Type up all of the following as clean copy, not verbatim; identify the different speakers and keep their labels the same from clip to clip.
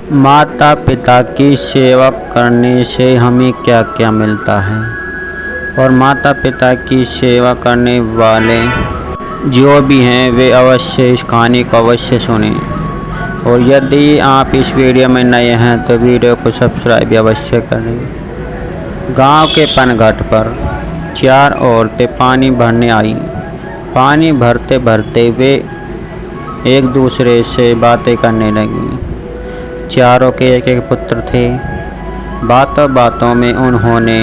Speaker 1: माता पिता की सेवा करने से हमें क्या क्या मिलता है और माता पिता की सेवा करने वाले जो भी हैं वे अवश्य इस कहानी को अवश्य सुनें। और यदि आप इस वीडियो में नए हैं तो वीडियो को सब्सक्राइब भी अवश्य करें। गांव के पनघट पर 4 औरतें पानी भरने आईं। पानी भरते भरते वे एक दूसरे से बातें करने लगीं। चारों के एक एक पुत्र थे। बातों बातों में उन्होंने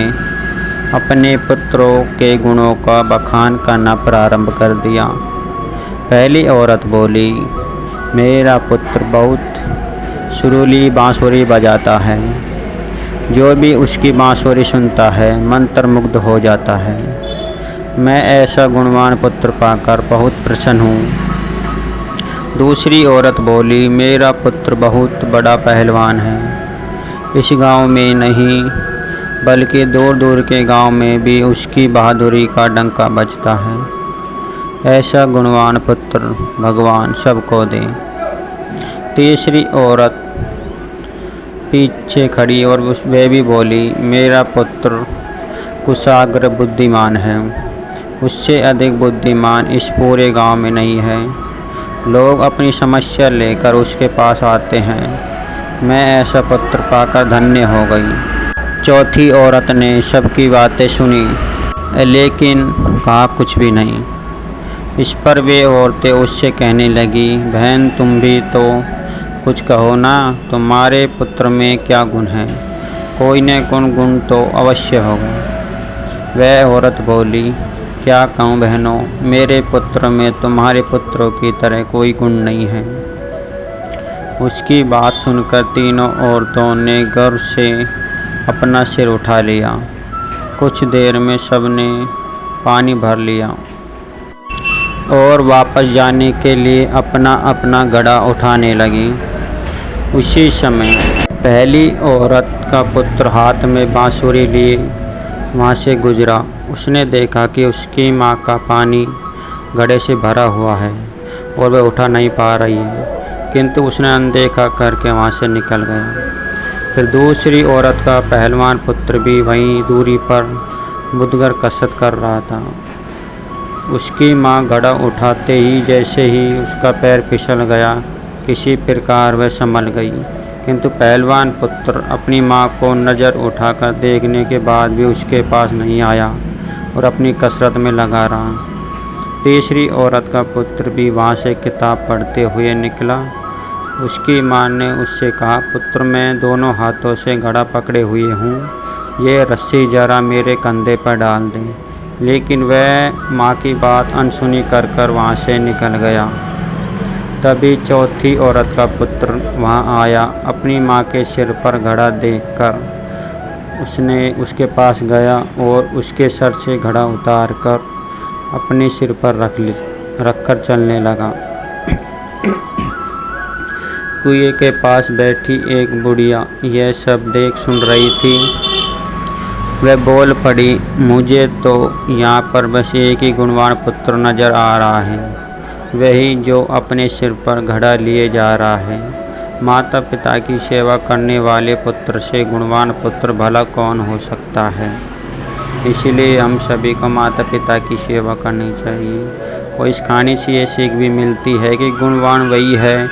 Speaker 1: अपने पुत्रों के गुणों का बखान करना प्रारंभ कर दिया। पहली औरत बोली, मेरा पुत्र बहुत सुरीली बांसुरी बजाता है। जो भी उसकी बांसुरी सुनता है मंत्रमुग्ध हो जाता है। मैं ऐसा गुणवान पुत्र पाकर बहुत प्रसन्न हूँ। दूसरी औरत बोली, मेरा पुत्र बहुत बड़ा पहलवान है। इस गांव में नहीं बल्कि दूर दूर के गांव में भी उसकी बहादुरी का डंका बजता है। ऐसा गुणवान पुत्र भगवान सबको दे। तीसरी औरत पीछे खड़ी और वे भी बोली, मेरा पुत्र कुशाग्र बुद्धिमान है। उससे अधिक बुद्धिमान इस पूरे गांव में नहीं है। लोग अपनी समस्या लेकर उसके पास आते हैं। मैं ऐसा पुत्र पाकर धन्य हो गई। चौथी औरत ने सबकी बातें सुनी लेकिन कहा कुछ भी नहीं। इस पर वे औरतें उससे कहने लगी, बहन तुम भी तो कुछ कहो ना, तुम्हारे पुत्र में क्या गुण है? कोई न कोई गुण तो अवश्य होगा। वह औरत बोली, क्या कहूँ बहनों, मेरे पुत्र में तुम्हारे पुत्रों की तरह कोई गुण नहीं है। उसकी बात सुनकर तीनों औरतों ने गर्व से अपना सिर उठा लिया। कुछ देर में सबने पानी भर लिया और वापस जाने के लिए अपना अपना घड़ा उठाने लगी। उसी समय पहली औरत का पुत्र हाथ में बांसुरी लिए वहाँ से गुजरा। उसने देखा कि उसकी माँ का पानी घड़े से भरा हुआ है और वह उठा नहीं पा रही है, किंतु उसने अनदेखा करके वहाँ से निकल गया। फिर दूसरी औरत का पहलवान पुत्र भी वहीं दूरी पर बुदगर कसरत कर रहा था। उसकी माँ घड़ा उठाते ही जैसे ही उसका पैर फिसल गया, किसी प्रकार वह संभल गई, किंतु पहलवान पुत्र अपनी माँ को नज़र उठाकर देखने के बाद भी उसके पास नहीं आया और अपनी कसरत में लगा रहा। तीसरी औरत का पुत्र भी वहाँ से किताब पढ़ते हुए निकला। उसकी माँ ने उससे कहा, पुत्र मैं दोनों हाथों से घड़ा पकड़े हुए हूँ, ये रस्सी जरा मेरे कंधे पर डाल दें। लेकिन वह माँ की बात अनसुनी कर वहाँ से निकल गया। तभी चौथी औरत का पुत्र वहाँ आया। अपनी माँ के सिर पर घड़ा देखकर उसने उसके पास गया और उसके सर से घड़ा उतारकर अपने सिर पर रखकर चलने लगा। कुएं के पास बैठी एक बुढ़िया यह सब देख सुन रही थी। वह बोल पड़ी, मुझे तो यहाँ पर बस एक ही गुणवान पुत्र नज़र आ रहा है, वही जो अपने सिर पर घड़ा लिए जा रहा है। माता पिता की सेवा करने वाले पुत्र से गुणवान पुत्र भला कौन हो सकता है। इसलिए हम सभी को माता पिता की सेवा करनी चाहिए। और इस कहानी से ये सीख भी मिलती है कि गुणवान वही है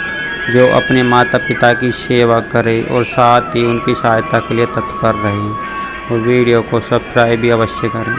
Speaker 1: जो अपने माता पिता की सेवा करे और साथ ही उनकी सहायता के लिए तत्पर रहे। और वीडियो को सब्सक्राइब भी अवश्य करें।